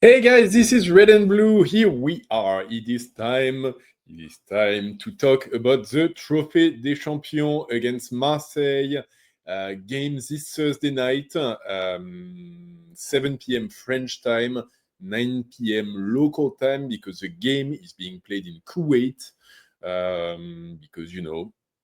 Hey guys, this is Red and Blue. Here we are. It is time. It is time to talk about the Trophée des Champions against Marseille. Game this Thursday night, 7 p.m. French time, 9 p.m. local time, because the game is being played in Kuwait. Because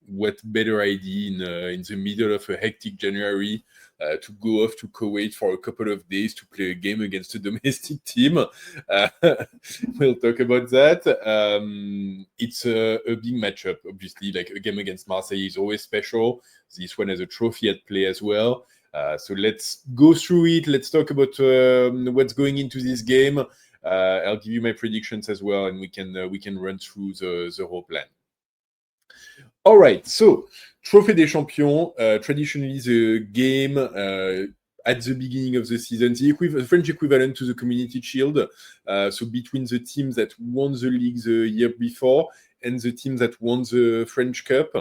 what better idea in the middle of a hectic January to go off to Kuwait for a couple of days to play a game against a domestic team. We'll talk about that. It's a big matchup, obviously. Like a game against Marseille is always special. This one has a trophy at play as well. So let's go through it. Let's talk about what's going into this game. I'll give you my predictions as well, and we can run through the whole plan. All right, so Trophée des Champions, traditionally the game at the beginning of the season, the French equivalent to the Community Shield, so between the teams that won the league the year before and the teams that won the French Cup.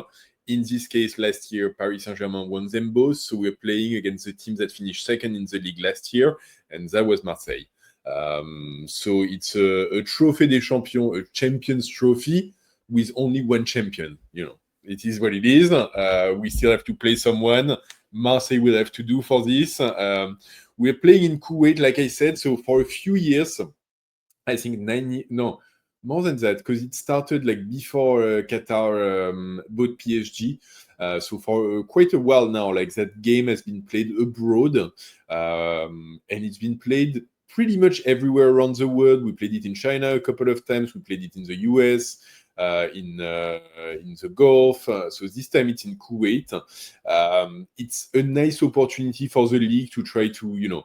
In this case, last year, Paris Saint-Germain won them both, so we're playing against the teams that finished second in the league last year, and that was Marseille. So it's a Trophée des Champions, a Champions Trophy, with only one champion, It is what it is. We still have to play someone. Marseille will have to do for this. We're playing in Kuwait, like I said, so for a few years, I think more than that, because it started like before Qatar bought PSG. So for quite a while now, like that game has been played abroad, and it's been played pretty much everywhere around the world. We played it in China a couple of times. We played it in the US. In the Gulf. So this time it's in Kuwait. It's a nice opportunity for the league to try to,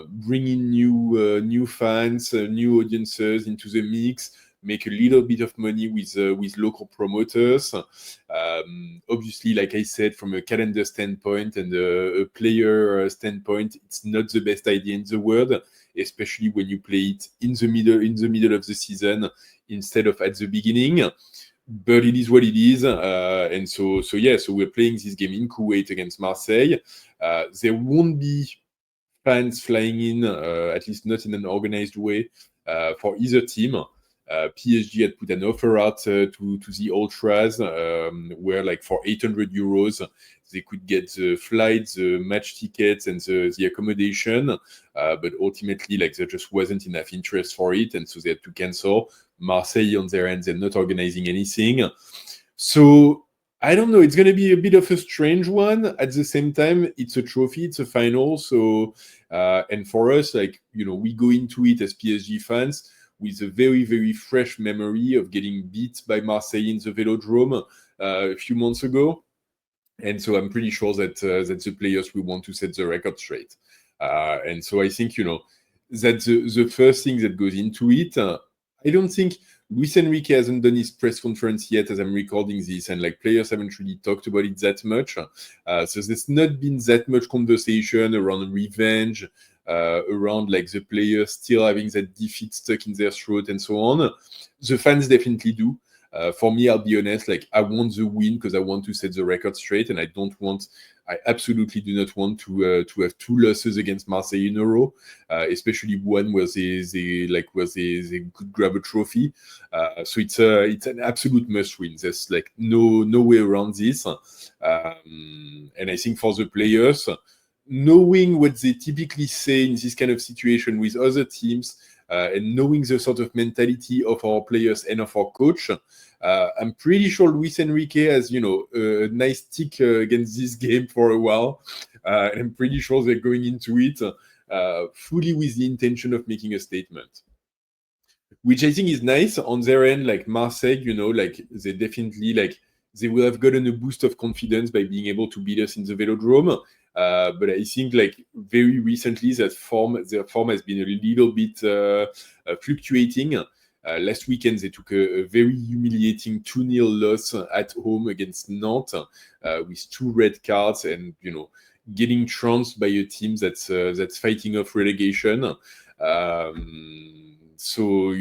bring in new fans, new audiences into the mix, make a little bit of money with local promoters. Obviously, like I said, from a calendar standpoint and a player standpoint, it's not the best idea in the world, especially when you play it in the middle of the season instead of at the beginning. But it is what it is, and so we're playing this game in Kuwait against Marseille. There won't be fans flying in, at least not in an organized way, for either team. PSG had put an offer out to the ultras, where like for €800 they could get the flights, the match tickets, and the accommodation. But ultimately, like there just wasn't enough interest for it, and so they had to cancel. Marseille, on their end, they're not organizing anything. So I don't know. It's going to be a bit of a strange one. At the same time, it's a trophy, it's a final. So, and for us, like, we go into it as PSG fans with a very, very fresh memory of getting beat by Marseille in the Velodrome a few months ago. And so I'm pretty sure that the players will want to set the record straight. And so I think, that's the first thing that goes into it. I don't think Luis Enrique hasn't done his press conference yet as I'm recording this, and like players haven't really talked about it that much. So there's not been that much conversation around revenge, around like the players still having that defeat stuck in their throat and so on. The fans definitely do. For me, I'll be honest, like I want the win because I want to set the record straight, and I absolutely do not want to have two losses against Marseille in a row, especially one where they could grab a trophy. So it's an absolute must win. There's like no way around this. And I think for the players, knowing what they typically say in this kind of situation with other teams, and knowing the sort of mentality of our players and of our coach, I'm pretty sure Luis Enrique has, a nice tick against this game for a while. And I'm pretty sure they're going into it fully with the intention of making a statement, which I think is nice on their end. Like Marseille, like they definitely they will have gotten a boost of confidence by being able to beat us in the Velodrome. But I think like very recently their form has been a little bit fluctuating. Last weekend they took a very humiliating 2-0 loss at home against Nantes with 2 red cards, and getting trounced by a team that's fighting off relegation. So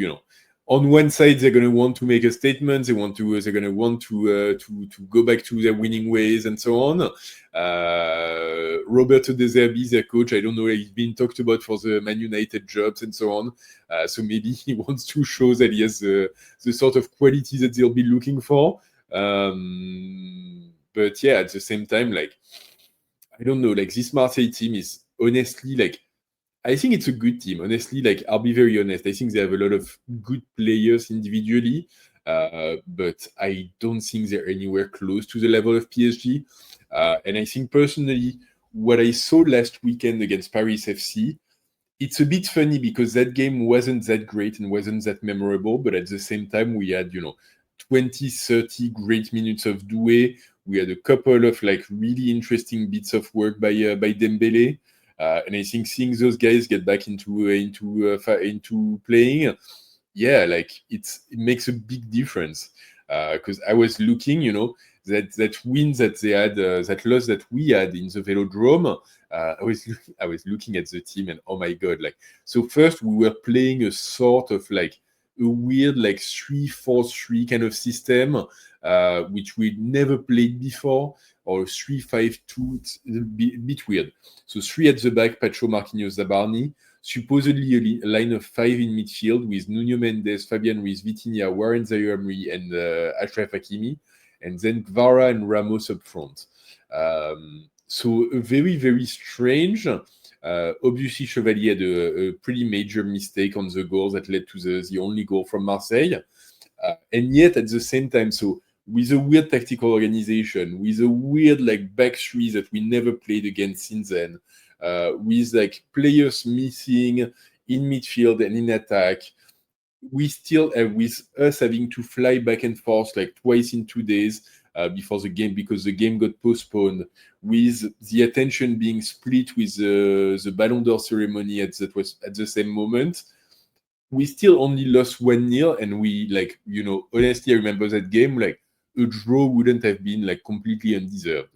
on one side, they're going to want to make a statement. They're going to want to go back to their winning ways and so on. Roberto De Zerbi, their coach, I don't know, he's been talked about for the Man United jobs and so on. So maybe he wants to show that he has the sort of quality that they'll be looking for. But yeah, at the same time, like, I don't know, like this Marseille team is honestly like, I think it's a good team. Honestly, like I'll be very honest. I think they have a lot of good players individually, but I don't think they're anywhere close to the level of PSG. And I think personally, what I saw last weekend against Paris FC, it's a bit funny because that game wasn't that great and wasn't that memorable, but at the same time, we had, 20, 30 great minutes of Doué. We had a couple of like really interesting bits of work by Dembele. And I think seeing those guys get back into playing, yeah, like it makes a big difference. Because I was looking, that win that they had, that loss that we had in the Velodrome. I was looking at the team and oh my god, like, so first we were playing a sort of like a weird like 3-4-3 kind of system, which we'd never played before, or 3-5-2. It's a bit weird. So 3 at the back, Pacho, Marquinhos, Zabarni. Supposedly a line of 5 in midfield with Nuno Mendes, Fabian Ruiz, Vitinha, Warren Zaïre-Emery, and Achraf Hakimi, and then Kvara and Ramos up front. So very, very strange. Obviously, Chevalier had a pretty major mistake on the goal that led to the only goal from Marseille. And yet, at the same time, so with a weird tactical organization, with a weird like back three that we never played against since then, with like players missing in midfield and in attack, we still have, with us having to fly back and forth like twice in 2 days before the game because the game got postponed, with the attention being split with the Ballon d'Or ceremony at the same moment. We still only lost 1-0, and we like, honestly, I remember that game like a draw wouldn't have been like completely undeserved.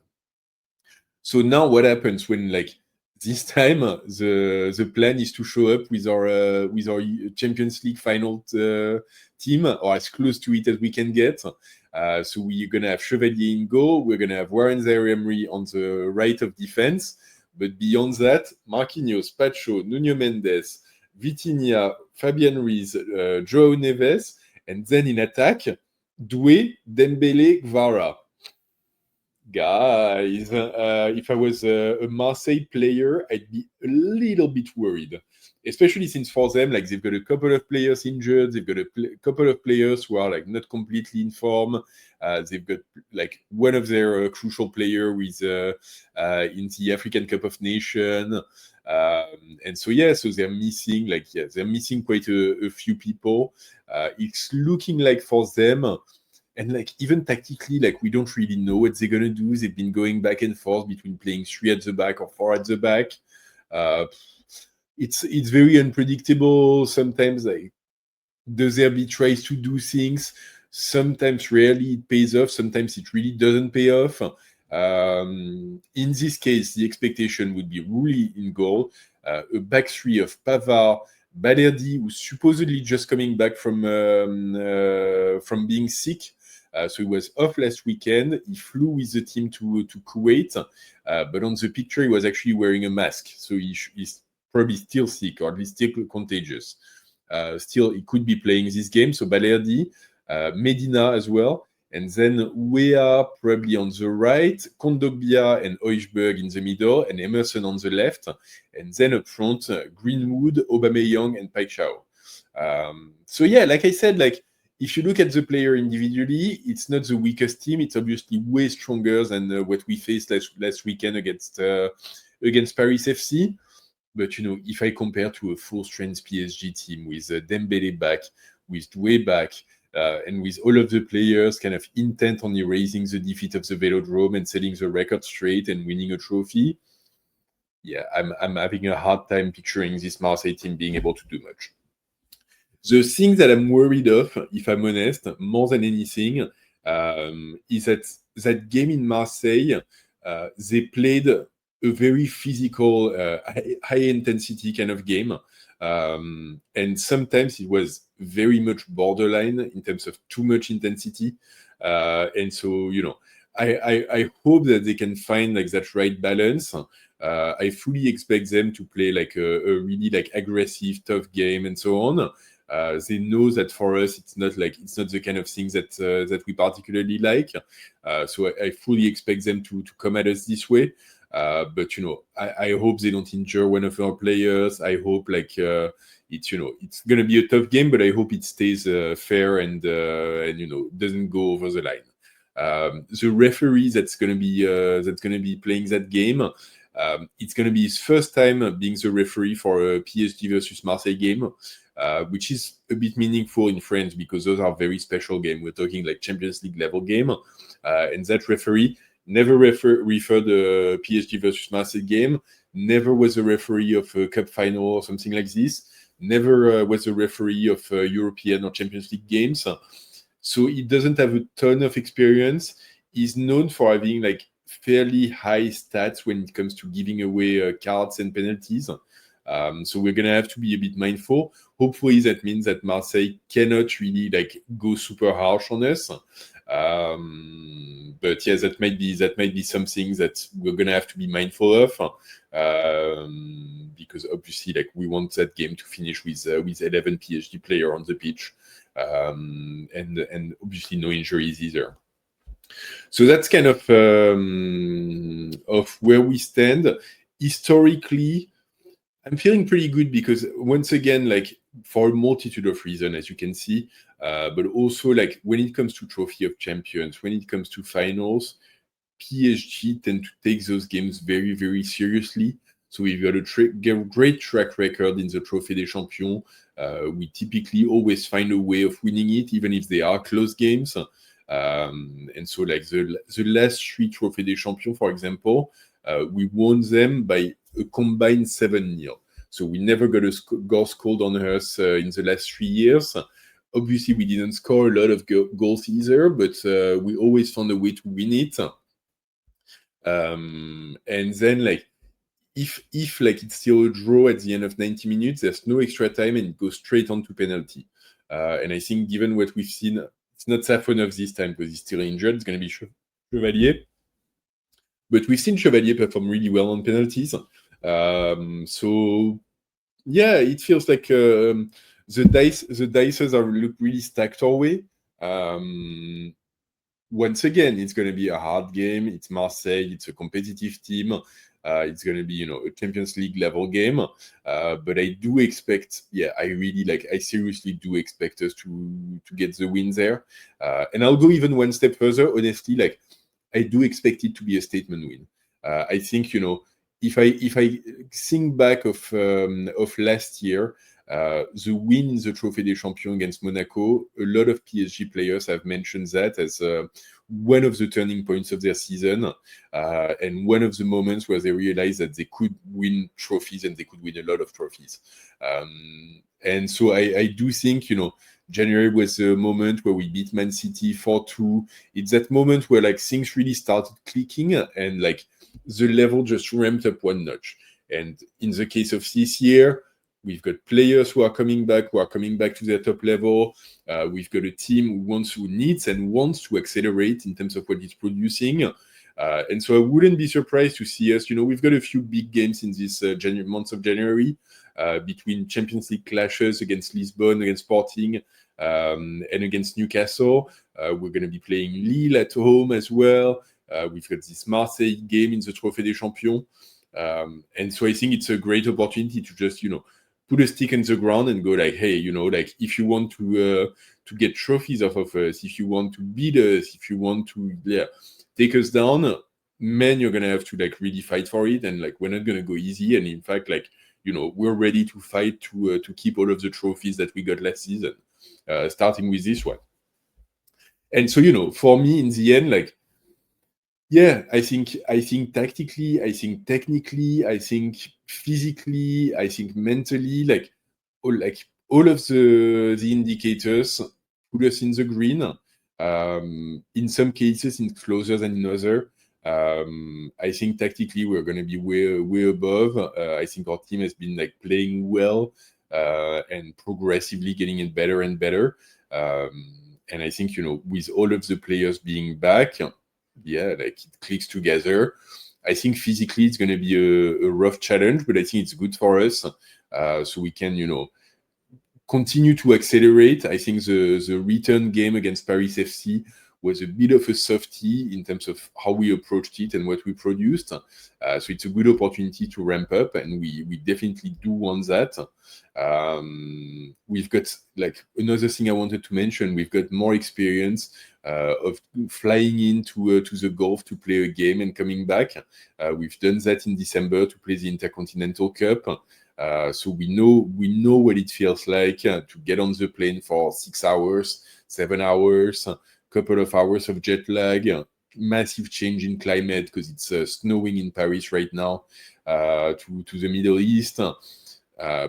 So now what happens when like this time the plan is to show up with our Champions League final team, or as close to it as we can get. So we're gonna have Chevalier in goal. We're gonna have Warren Zaïre-Emery on the right of defense. But beyond that, Marquinhos, Pacho, Nuno Mendes, Vitinha, Fabian Ruiz, João Neves, and then in attack, Doué, Dembele, Kvara. Guys, if I was a Marseille player, I'd be a little bit worried, especially since for them, like they've got a couple of players injured, they've got a couple of players who are like not completely in form. They've got like one of their crucial player with in the African Cup of Nations, and so they're missing they're missing quite a few people. It's looking like for them. And like even tactically, like we don't really know what they're gonna do. They've been going back and forth between playing 3 at the back or 4 at the back. It's very unpredictable. Sometimes like De Zerbi tries to do things. Sometimes rarely it pays off. Sometimes it really doesn't pay off. In this case, the expectation would be Rulli in goal, a back three of Pavard, Balerdi, who's supposedly just coming back from being sick. So he was off last weekend. He flew with the team to Kuwait, but on the picture he was actually wearing a mask. So he's probably still sick, or at least still contagious. Still, he could be playing this game. So Balerdi, Medina as well. And then Weah probably on the right, Kondogbia and Højbjerg in the middle, and Emerson on the left. And then up front, Greenwood, Aubameyang, and Paixão. So yeah, like I said, like if you look at the player individually, it's not the weakest team. It's obviously way stronger than what we faced last weekend against Paris FC. But if I compare to a full-strength PSG team with Dembele back, with Doué back, and with all of the players kind of intent on erasing the defeat of the Velodrome and setting the record straight and winning a trophy, yeah, I'm having a hard time picturing this Marseille team being able to do much. The thing that I'm worried of, if I'm honest, more than anything, is that game in Marseille, they played a very physical, high intensity kind of game. And sometimes it was very much borderline in terms of too much intensity. And so, I hope that they can find like that right balance. I fully expect them to play like a really like aggressive, tough game and so on. They know that for us, it's not the kind of things that we particularly like. So I fully expect them to come at us this way. But I hope they don't injure one of our players. I hope it's gonna be a tough game, but I hope it stays fair and doesn't go over the line. The referee that's gonna be playing that game. It's going to be his first time being the referee for a PSG versus Marseille game, which is a bit meaningful in France because those are very special games. We're talking like Champions League level game. And that referee never referred the PSG versus Marseille game, never was a referee of a cup final or something like this, never was a referee of European or Champions League games. So he doesn't have a ton of experience. He's known for having like fairly high stats when it comes to giving away cards and penalties. So we're going to have to be a bit mindful. Hopefully that means that Marseille cannot really like go super harsh on us. But yeah, that might be something that we're going to have to be mindful of. Because obviously like we want that game to finish with 11 PSG players on the pitch. And obviously no injuries either. So that's kind of where we stand. Historically, I'm feeling pretty good because once again, like for a multitude of reasons, as you can see, but also like when it comes to Trophy of Champions, when it comes to finals, PSG tend to take those games very, very seriously. So we've got a great track record in the Trophée des Champions. We typically always find a way of winning it, even if they are close games. And so like the last 3 Trophée des Champions, for example, we won them by a combined 7-0. So we never got a goal scored on us in the last 3 years. Obviously, we didn't score a lot of goals either, but we always found a way to win it. And then like if like it's still a draw at the end of 90 minutes, there's no extra time and it goes straight on to penalty. And I think given what we've seen, it's not Safonov this time because he's still injured. It's going to be Chevalier. But we've seen Chevalier perform really well on penalties. So yeah, it feels like the dices look really stacked our way. Once again, it's going to be a hard game. It's Marseille. It's a competitive team. It's going to be, a Champions League level game. But I do expect, I seriously do expect us to get the win there. And I'll go even one step further. Honestly, like I do expect it to be a statement win. I think, if I think back of last year, the win in the Trophée des Champions against Monaco, a lot of PSG players have mentioned that as one of the turning points of their season, and one of the moments where they realized that they could win trophies and they could win a lot of trophies. And so I do think, January was the moment where we beat Man City 4-2. It's that moment where like things really started clicking and like the level just ramped up one notch. And in the case of this year, we've got players who are coming back to their top level. We've got a team who needs and wants to accelerate in terms of what it's producing. And so I wouldn't be surprised to see us, we've got a few big games in this month of January between Champions League clashes against Lisbon, against Sporting, and against Newcastle. We're going to be playing Lille at home as well. We've got this Marseille game in the Trophée des Champions. And so I think it's a great opportunity to just, put a stick in the ground and go like, hey, like if you want to get trophies off of us, if you want to beat us, if you want to take us down, man, you're gonna have to like really fight for it, and like we're not gonna go easy. And in fact, like we're ready to fight to keep all of the trophies that we got last season, starting with this one. And so for me, in the end, like. Yeah, I think tactically, I think technically, I think physically, I think mentally, like all of the indicators put us in the green. In some cases, it's closer than in other. I think tactically we're going to be way above. I think our team has been like playing well. and progressively getting it better and better. And I think, with all of the players being back, yeah, like it clicks together. I think physically it's going to be a rough challenge, but I think it's good for us. So we can, continue to accelerate. I think the return game against Paris FC was a bit of a softie in terms of how we approached it and what we produced. So it's a good opportunity to ramp up, and we definitely do want that. We've got, like, another thing I wanted to mention, we've got more experience of flying into to the Gulf to play a game and coming back. We've done that in December to play the Intercontinental Cup. So we know what it feels like to get on the plane for 6 hours, 7 hours, couple of hours of jet lag, massive change in climate because it's snowing in Paris right now, to the Middle East,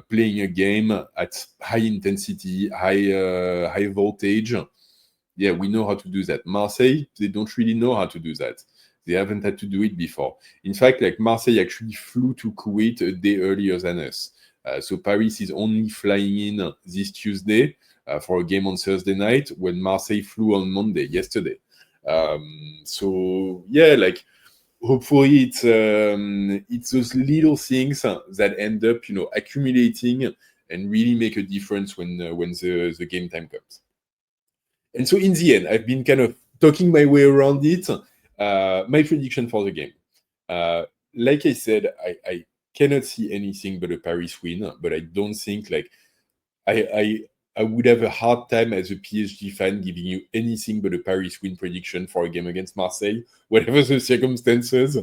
playing a game at high intensity, high voltage. Yeah, we know how to do that. Marseille, they don't really know how to do that. They haven't had to do it before. In fact, like, Marseille actually flew to Kuwait a day earlier than us. So Paris is only flying in this Tuesday for a game on Thursday night, when Marseille flew on Monday, yesterday. So yeah, like, hopefully it's those little things that end up, accumulating and really make a difference when the game time comes. And so in the end, I've been kind of talking my way around it. My prediction for the game. Like I said, I cannot see anything but a Paris win, but I don't think, like, I would have a hard time as a PSG fan giving you anything but a Paris win prediction for a game against Marseille, whatever the circumstances,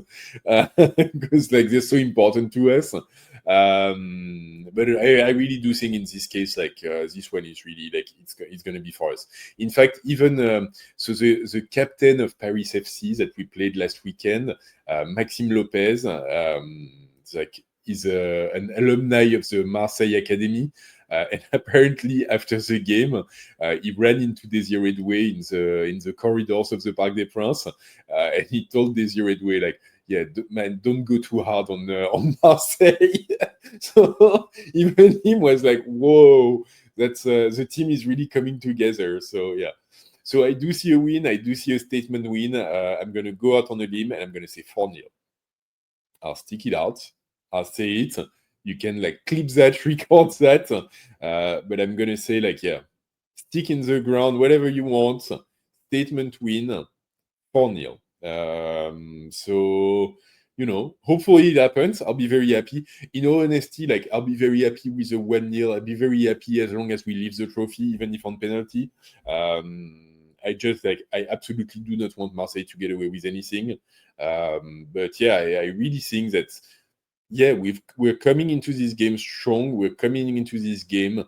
because, like, they're so important to us. But I really do think in this case, like, this one is really, like, it's going to be for us. In fact, even so the captain of Paris FC that we played last weekend, Maxime Lopez, like, is an alumni of the Marseille Academy. And apparently, after the game, he ran into Désiré Doué in the corridors of the Parc des Princes, and he told Désiré Doué, like, yeah, man, don't go too hard on Marseille. So even him was like, whoa, that's the team is really coming together. So yeah. So I do see a win. I do see a statement win. I'm going to go out on a limb, and I'm going to say 4-0. I'll stick it out. I'll say it. You can, like, clip that, record that. But I'm going to say, like, yeah, stick in the ground, whatever you want. Statement win, 4-0. So, hopefully it happens. I'll be very happy. In all honesty, like, I'll be very happy with a 1-0. I'll be very happy as long as we leave the trophy, even if on penalty. I absolutely do not want Marseille to get away with anything. But yeah, I really think that, yeah, we're coming into this game strong. We're coming into this game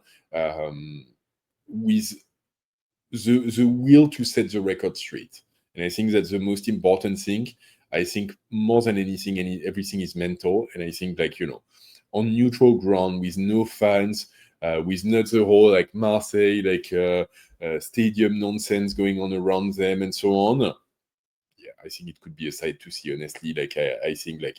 with the will to set the record straight. And I think that's the most important thing. I think more than anything, everything is mental. And I think, like, on neutral ground with no fans, with not the whole, like, Marseille, like, stadium nonsense going on around them and so on. Yeah, I think it could be a sight to see, honestly. Like, I think, like,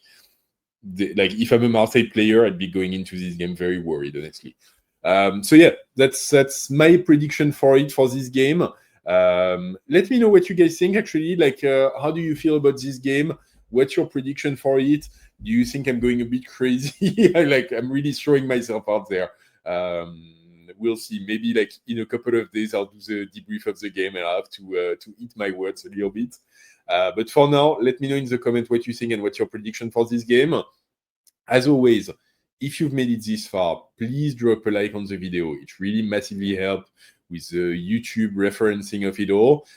if I'm a Marseille player, I'd be going into this game very worried, honestly. So yeah, that's my prediction for this game. Let me know what you guys think, actually. Like, how do you feel about this game? What's your prediction for it? Do you think I'm going a bit crazy? I'm really throwing myself out there. We'll see. Maybe, like, in a couple of days, I'll do the debrief of the game, and I'll have to eat my words a little bit. But for now, let me know in the comment what you think and what's your prediction for this game. As always, if you've made it this far, please drop a like on the video. It really massively helps with the YouTube referencing of it all.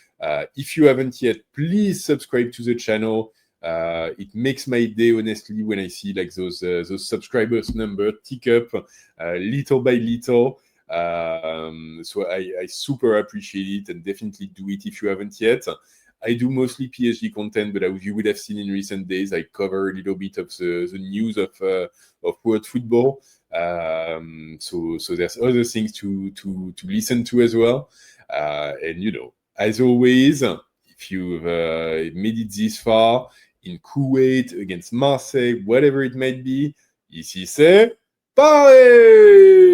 If you haven't yet, please subscribe to the channel. It makes my day, honestly, when I see, like, those subscribers number tick up little by little. So I super appreciate it, and definitely do it if you haven't yet. I do mostly PSG content, but as you would have seen in recent days, I cover a little bit of the news of world football. So there's other things to listen to as well. And as always, if you've made it this far in Kuwait against Marseille, whatever it might be, ici c'est Paris!